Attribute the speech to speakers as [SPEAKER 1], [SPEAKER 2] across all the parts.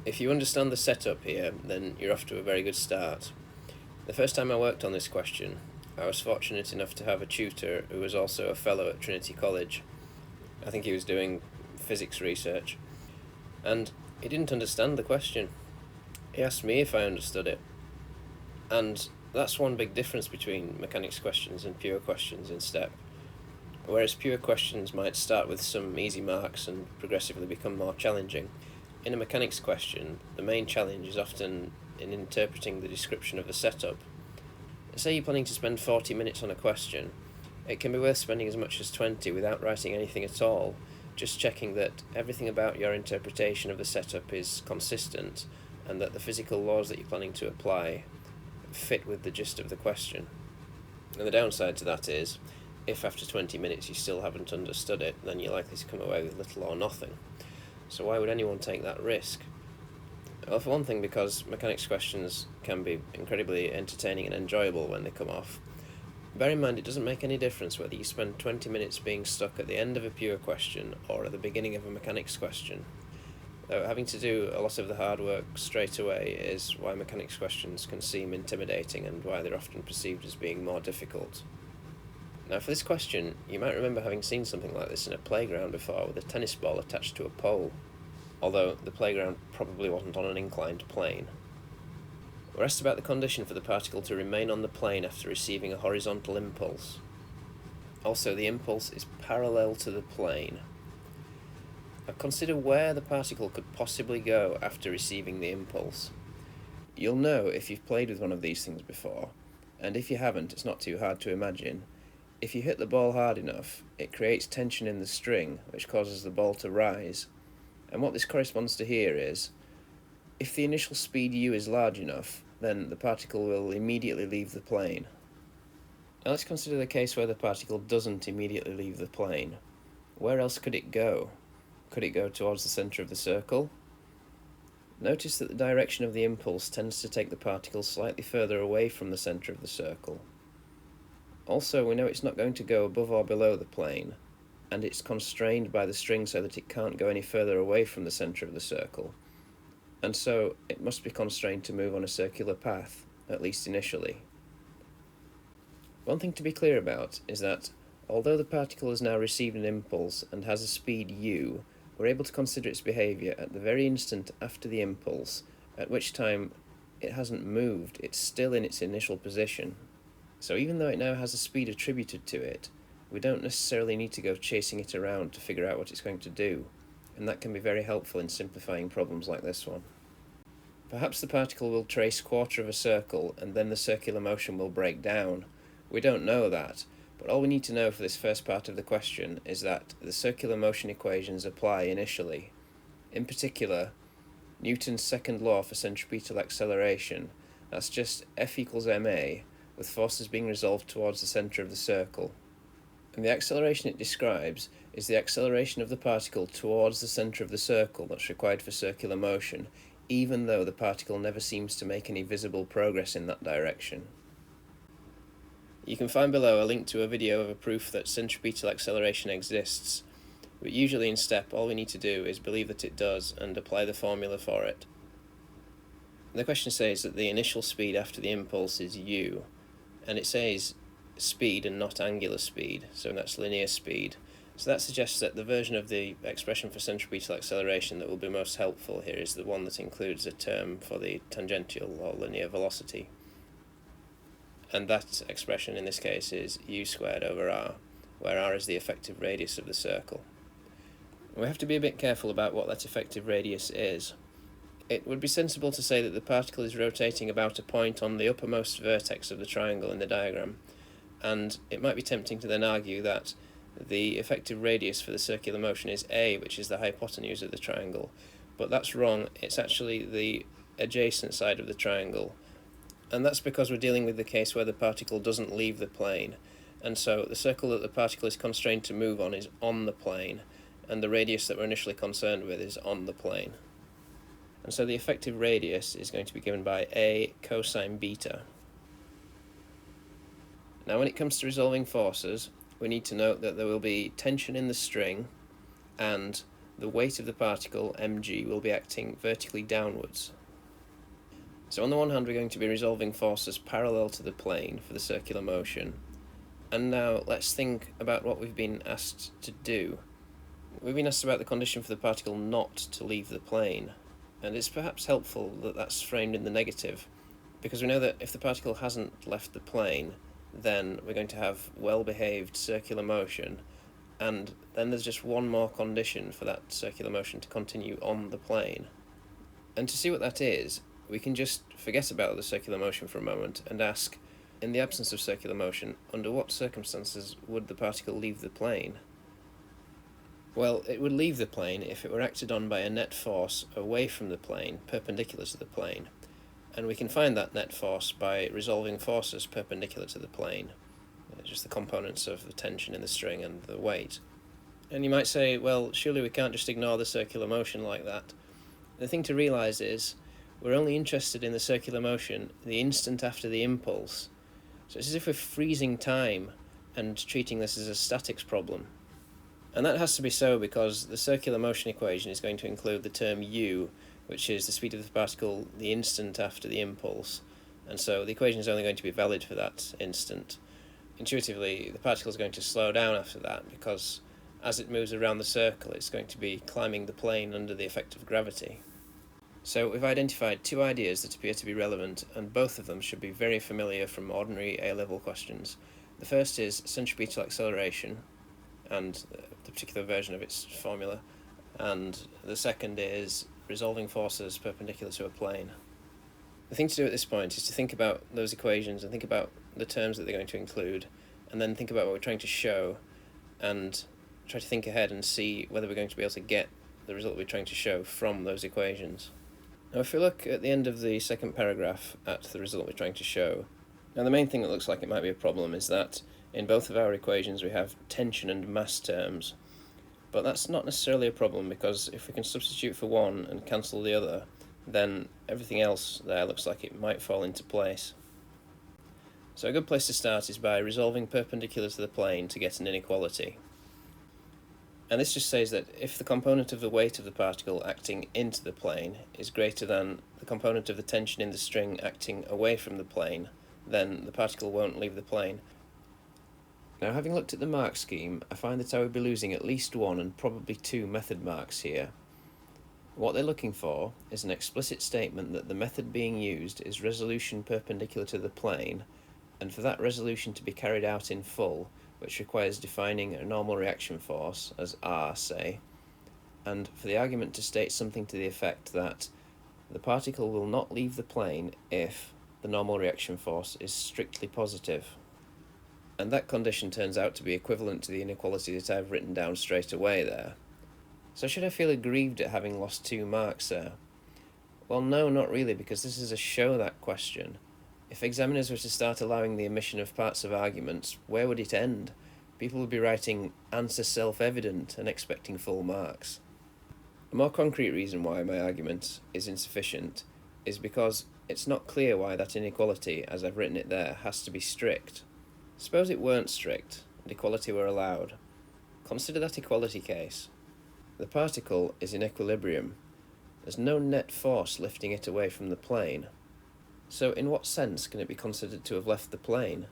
[SPEAKER 1] If you understand the setup here, then you're off to a very good start. The first time I worked on this question, I was fortunate enough to have a tutor who was also a fellow at Trinity College. I think he was doing physics research, and he didn't understand the question. He asked me if I understood it, and that's one big difference between mechanics questions and pure questions in STEP. Whereas pure questions might start with some easy marks and progressively become more challenging, in a mechanics question, the main challenge is often in interpreting the description of the setup. Say you're planning to spend 40 minutes on a question, it can be worth spending as much as 20 without writing anything at all, just checking that everything about your interpretation of the setup is consistent and that the physical laws that you're planning to apply fit with the gist of the question. And the downside to that is, if after 20 minutes you still haven't understood it, then you're likely to come away with little or nothing. So why would anyone take that risk? Well, for one thing, because mechanics questions can be incredibly entertaining and enjoyable when they come off. Bear in mind, it doesn't make any difference whether you spend 20 minutes being stuck at the end of a pure question or at the beginning of a mechanics question. Though having to do a lot of the hard work straight away is why mechanics questions can seem intimidating and why they're often perceived as being more difficult. Now, for this question, you might remember having seen something like this in a playground before with a tennis ball attached to a pole, although the playground probably wasn't on an inclined plane. We're asked about the condition for the particle to remain on the plane after receiving a horizontal impulse. Also, the impulse is parallel to the plane. Now, consider where the particle could possibly go after receiving the impulse. You'll know if you've played with one of these things before, and if you haven't, it's not too hard to imagine. If you hit the ball hard enough, it creates tension in the string, which causes the ball to rise. And what this corresponds to here is, if the initial speed u is large enough, then the particle will immediately leave the plane. Now let's consider the case where the particle doesn't immediately leave the plane. Where else could it go? Could it go towards the centre of the circle? Notice that the direction of the impulse tends to take the particle slightly further away from the centre of the circle. Also, we know it's not going to go above or below the plane, and it's constrained by the string so that it can't go any further away from the centre of the circle, and so it must be constrained to move on a circular path, at least initially. One thing to be clear about is that, although the particle has now received an impulse and has a speed u, we're able to consider its behaviour at the very instant after the impulse, at which time it hasn't moved, it's still in its initial position. So even though it now has a speed attributed to it, we don't necessarily need to go chasing it around to figure out what it's going to do, and that can be very helpful in simplifying problems like this one. Perhaps the particle will trace quarter of a circle and then the circular motion will break down. We don't know that, but all we need to know for this first part of the question is that the circular motion equations apply initially. In particular, Newton's second law for centripetal acceleration, that's just F equals ma, with forces being resolved towards the centre of the circle. And the acceleration it describes is the acceleration of the particle towards the centre of the circle that's required for circular motion, even though the particle never seems to make any visible progress in that direction. You can find below a link to a video of a proof that centripetal acceleration exists, but usually in STEP all we need to do is believe that it does and apply the formula for it. The question says that the initial speed after the impulse is u, and it says speed and not angular speed, so that's linear speed. So that suggests that the version of the expression for centripetal acceleration that will be most helpful here is the one that includes a term for the tangential or linear velocity. And that expression in this case is u squared over r, where r is the effective radius of the circle. We have to be a bit careful about what that effective radius is. It would be sensible to say that the particle is rotating about a point on the uppermost vertex of the triangle in the diagram, and it might be tempting to then argue that the effective radius for the circular motion is a, which is the hypotenuse of the triangle, but that's wrong. It's actually the adjacent side of the triangle, and that's because we're dealing with the case where the particle doesn't leave the plane, and so the circle that the particle is constrained to move on is on the plane, and the radius that we're initially concerned with is on the plane. And so the effective radius is going to be given by a cosine beta. Now when it comes to resolving forces, we need to note that there will be tension in the string and the weight of the particle, mg, will be acting vertically downwards. So on the one hand, we're going to be resolving forces parallel to the plane for the circular motion. And now let's think about what we've been asked to do. We've been asked about the condition for the particle not to leave the plane, and it's perhaps helpful that that's framed in the negative, because we know that if the particle hasn't left the plane, then we're going to have well-behaved circular motion, and then there's just one more condition for that circular motion to continue on the plane. And to see what that is, we can just forget about the circular motion for a moment and ask, in the absence of circular motion, under what circumstances would the particle leave the plane? Well, it would leave the plane if it were acted on by a net force away from the plane, perpendicular to the plane. And we can find that net force by resolving forces perpendicular to the plane, just the components of the tension in the string and the weight. And you might say, well, surely we can't just ignore the circular motion like that. The thing to realise is, we're only interested in the circular motion the instant after the impulse. So it's as if we're freezing time and treating this as a statics problem. And that has to be so because the circular motion equation is going to include the term u, which is the speed of the particle the instant after the impulse. And so the equation is only going to be valid for that instant. Intuitively, the particle is going to slow down after that because as it moves around the circle, it's going to be climbing the plane under the effect of gravity. So we've identified two ideas that appear to be relevant, and both of them should be very familiar from ordinary A-level questions. The first is centripetal acceleration, and the particular version of its formula, and the second is resolving forces perpendicular to a plane. The thing to do at this point is to think about those equations and think about the terms that they're going to include, and then think about what we're trying to show, and try to think ahead and see whether we're going to be able to get the result we're trying to show from those equations. Now if we look at the end of the second paragraph at the result we're trying to show, now the main thing that looks like it might be a problem is that in both of our equations we have tension and mass terms. But that's not necessarily a problem because if we can substitute for one and cancel the other, then everything else there looks like it might fall into place. So a good place to start is by resolving perpendicular to the plane to get an inequality. And this just says that if the component of the weight of the particle acting into the plane is greater than the component of the tension in the string acting away from the plane, then the particle won't leave the plane. Now, having looked at the mark scheme, I find that I would be losing at least one and probably two method marks here. What they're looking for is an explicit statement that the method being used is resolution perpendicular to the plane, and for that resolution to be carried out in full, which requires defining a normal reaction force, as R, say, and for the argument to state something to the effect that the particle will not leave the plane if the normal reaction force is strictly positive. And that condition turns out to be equivalent to the inequality that I've written down straight away there. So should I feel aggrieved at having lost 2 marks there? Well, no, not really, because this is a show that question. If examiners were to start allowing the omission of parts of arguments, where would it end? People would be writing answer self-evident and expecting full marks. A more concrete reason why my argument is insufficient is because it's not clear why that inequality, as I've written it there, has to be strict. Suppose it weren't strict, and equality were allowed. Consider that equality case. The particle is in equilibrium. There's no net force lifting it away from the plane. So in what sense can it be considered to have left the plane?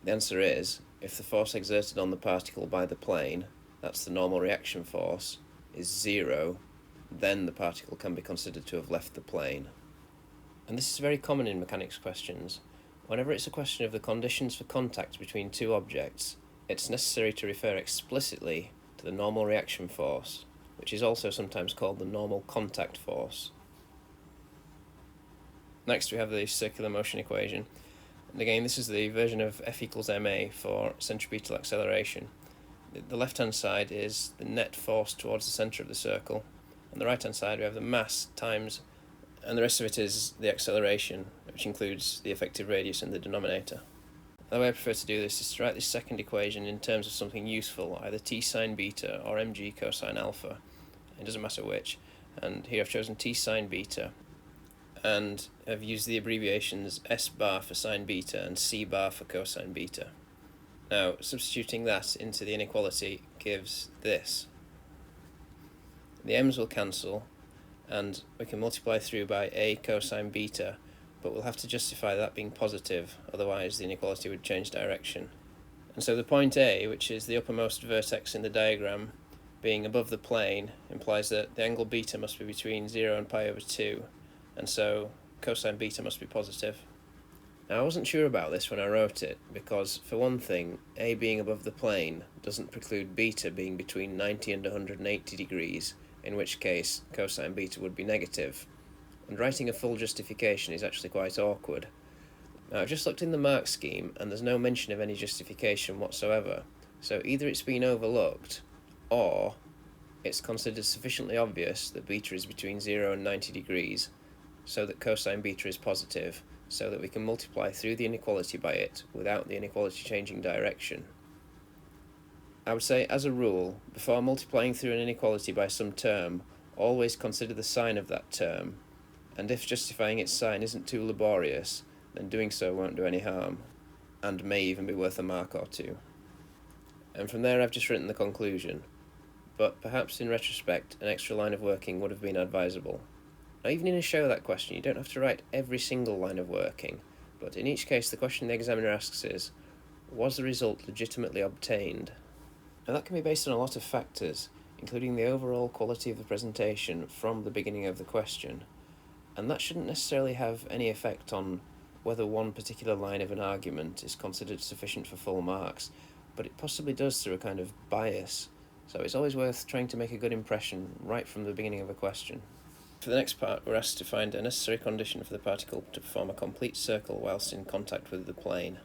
[SPEAKER 1] The answer is, if the force exerted on the particle by the plane, that's the normal reaction force, is 0, then the particle can be considered to have left the plane. And this is very common in mechanics questions. Whenever it's a question of the conditions for contact between two objects, it's necessary to refer explicitly to the normal reaction force, which is also sometimes called the normal contact force. Next we have the circular motion equation, and again this is the version of F equals ma for centripetal acceleration. The left hand side is the net force towards the centre of the circle, and the right hand side we have the mass times, and the rest of it is the acceleration, which includes the effective radius in the denominator. The way I prefer to do this is to write this second equation in terms of something useful, either t sine beta or mg cosine alpha. It doesn't matter which, and here I've chosen t sine beta, and I've used the abbreviations S bar for sine beta and C bar for cosine beta. Now, substituting that into the inequality gives this. the m's will cancel, and we can multiply through by a cosine beta, but we'll have to justify that being positive, otherwise the inequality would change direction. And so the point A, which is the uppermost vertex in the diagram, being above the plane, implies that the angle beta must be between 0 and pi over 2, and so cosine beta must be positive. Now I wasn't sure about this when I wrote it, because for one thing, A being above the plane doesn't preclude beta being between 90 and 180 degrees, in which case cosine beta would be negative, and writing a full justification is actually quite awkward. Now I've just looked in the mark scheme and there's no mention of any justification whatsoever, so either it's been overlooked, or it's considered sufficiently obvious that beta is between 0 and 90 degrees, so that cosine beta is positive, so that we can multiply through the inequality by it without the inequality changing direction. I would say, as a rule, before multiplying through an inequality by some term, always consider the sign of that term, and if justifying its sign isn't too laborious, then doing so won't do any harm, and may even be worth a mark or two. And from there I've just written the conclusion, but perhaps in retrospect an extra line of working would have been advisable. Now, even in a show that question, you don't have to write every single line of working, but in each case the question the examiner asks is, was the result legitimately obtained? Now that can be based on a lot of factors, including the overall quality of the presentation from the beginning of the question, and that shouldn't necessarily have any effect on whether one particular line of an argument is considered sufficient for full marks, but it possibly does through a kind of bias, so it's always worth trying to make a good impression right from the beginning of a question. For the next part, we're asked to find a necessary condition for the particle to perform a complete circle whilst in contact with the plane.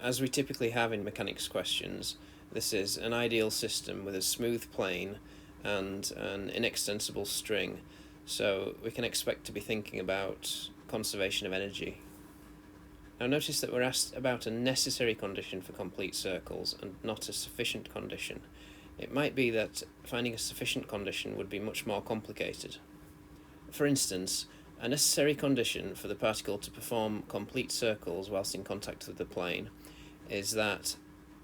[SPEAKER 1] As we typically have in mechanics questions, this is an ideal system with a smooth plane and an inextensible string, so we can expect to be thinking about conservation of energy. Now notice that we're asked about a necessary condition for complete circles and not a sufficient condition. It might be that finding a sufficient condition would be much more complicated. For instance, a necessary condition for the particle to perform complete circles whilst in contact with the plane is that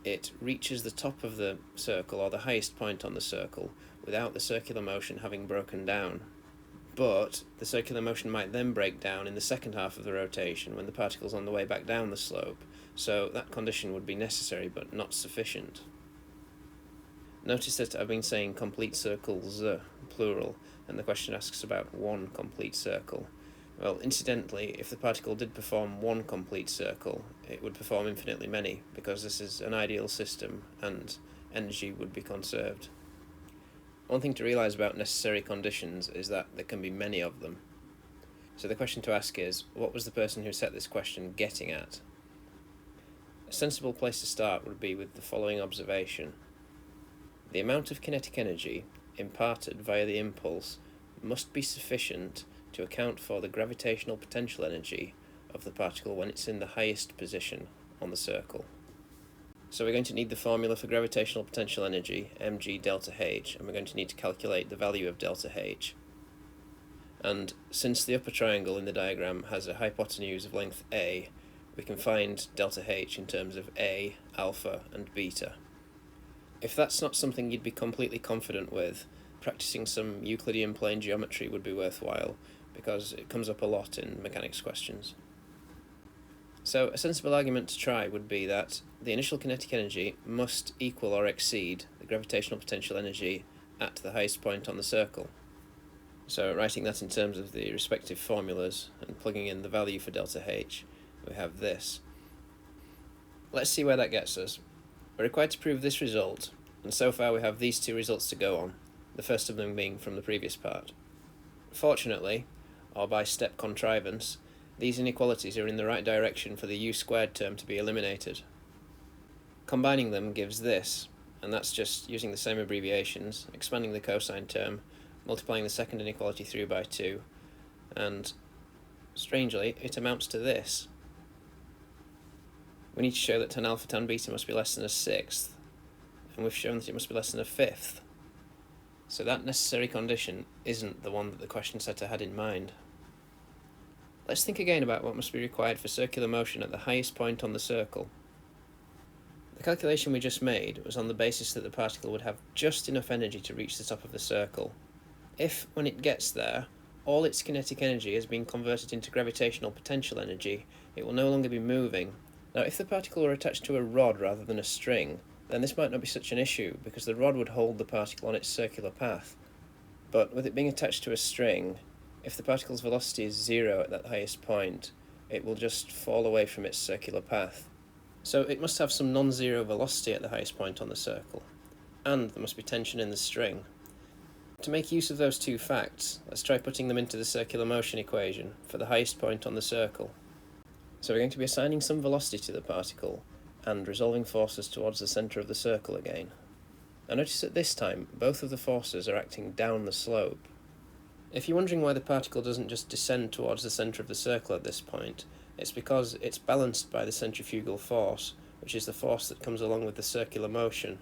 [SPEAKER 1] it reaches the top of the circle or the highest point on the circle without the circular motion having broken down. But the circular motion might then break down in the second half of the rotation when the particle's on the way back down the slope, so that condition would be necessary but not sufficient. Notice that I've been saying complete circles, plural, and the question asks about one complete circle. Well, incidentally, if the particle did perform one complete circle, it would perform infinitely many, because this is an ideal system and energy would be conserved. One thing to realise about necessary conditions is that there can be many of them. So the question to ask is, what was the person who set this question getting at? A sensible place to start would be with the following observation. The amount of kinetic energy imparted via the impulse must be sufficient to account for the gravitational potential energy of the particle when it's in the highest position on the circle. So we're going to need the formula for gravitational potential energy, mg delta h, and we're going to need to calculate the value of delta h. And since the upper triangle in the diagram has a hypotenuse of length a, we can find delta h in terms of a, alpha, and beta. If that's not something you'd be completely confident with, practicing some Euclidean plane geometry would be worthwhile, because it comes up a lot in mechanics questions. So a sensible argument to try would be that the initial kinetic energy must equal or exceed the gravitational potential energy at the highest point on the circle. So writing that in terms of the respective formulas and plugging in the value for delta h, we have this. Let's see where that gets us. We're required to prove this result, and so far we have these two results to go on, the first of them being from the previous part. Fortunately, or by step contrivance, these inequalities are in the right direction for the u squared term to be eliminated. Combining them gives this, and that's just using the same abbreviations, expanding the cosine term, multiplying the second inequality through by 2, and strangely, it amounts to this. We need to show that tan alpha tan beta must be less than a sixth, and we've shown that it must be less than a fifth. So that necessary condition isn't the one that the question setter had in mind. Let's think again about what must be required for circular motion at the highest point on the circle. The calculation we just made was on the basis that the particle would have just enough energy to reach the top of the circle. If, when it gets there, all its kinetic energy has been converted into gravitational potential energy, it will no longer be moving. Now, if the particle were attached to a rod rather than a string, then this might not be such an issue, because the rod would hold the particle on its circular path. But with it being attached to a string, if the particle's velocity is zero at that highest point, it will just fall away from its circular path. So it must have some non-zero velocity at the highest point on the circle, and there must be tension in the string. To make use of those two facts, let's try putting them into the circular motion equation for the highest point on the circle. So we're going to be assigning some velocity to the particle, and resolving forces towards the centre of the circle again. Now notice that this time, both of the forces are acting down the slope. If you're wondering why the particle doesn't just descend towards the centre of the circle at this point, it's because it's balanced by the centrifugal force, which is the force that comes along with the circular motion.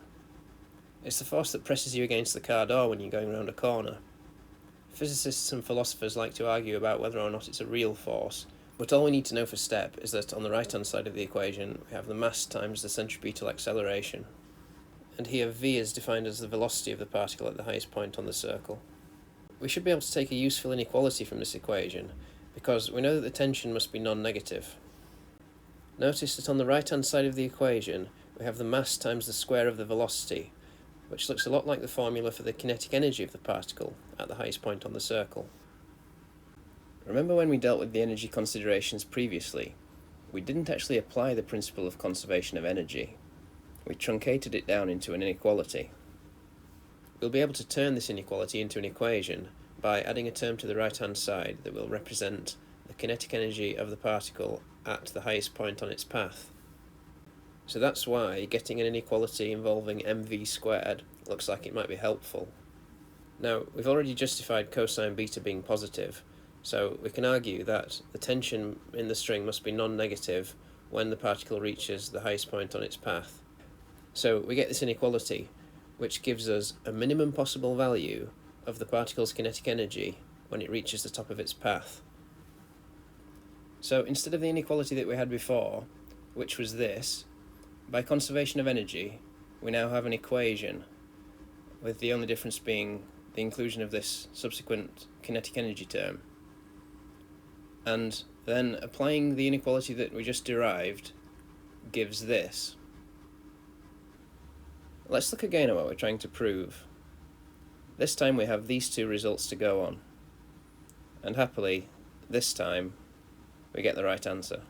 [SPEAKER 1] It's the force that presses you against the car door when you're going around a corner. Physicists and philosophers like to argue about whether or not it's a real force, but all we need to know for STEP is that on the right-hand side of the equation we have the mass times the centripetal acceleration. And here v is defined as the velocity of the particle at the highest point on the circle. We should be able to take a useful inequality from this equation, because we know that the tension must be non-negative. Notice that on the right-hand side of the equation we have the mass times the square of the velocity, which looks a lot like the formula for the kinetic energy of the particle at the highest point on the circle. Remember when we dealt with the energy considerations previously, we didn't actually apply the principle of conservation of energy. We truncated it down into an inequality. We'll be able to turn this inequality into an equation by adding a term to the right-hand side that will represent the kinetic energy of the particle at the highest point on its path. So that's why getting an inequality involving mv squared looks like it might be helpful. Now, we've already justified cosine beta being positive, so we can argue that the tension in the string must be non-negative when the particle reaches the highest point on its path. So we get this inequality, which gives us a minimum possible value of the particle's kinetic energy when it reaches the top of its path. So instead of the inequality that we had before, which was this, by conservation of energy, we now have an equation, with the only difference being the inclusion of this subsequent kinetic energy term. And then applying the inequality that we just derived gives this. Let's look again at what we're trying to prove. This time we have these two results to go on, and happily, this time, we get the right answer.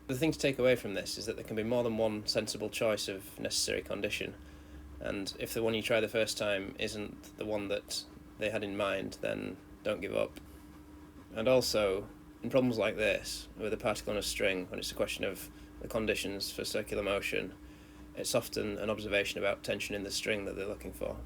[SPEAKER 1] The thing to take away from this is that there can be more than one sensible choice of necessary condition, and if the one you try the first time isn't the one that they had in mind, then don't give up. And also, in problems like this, with a particle on a string, when it's a question of the conditions for circular motion, it's often an observation about tension in the string that they're looking for.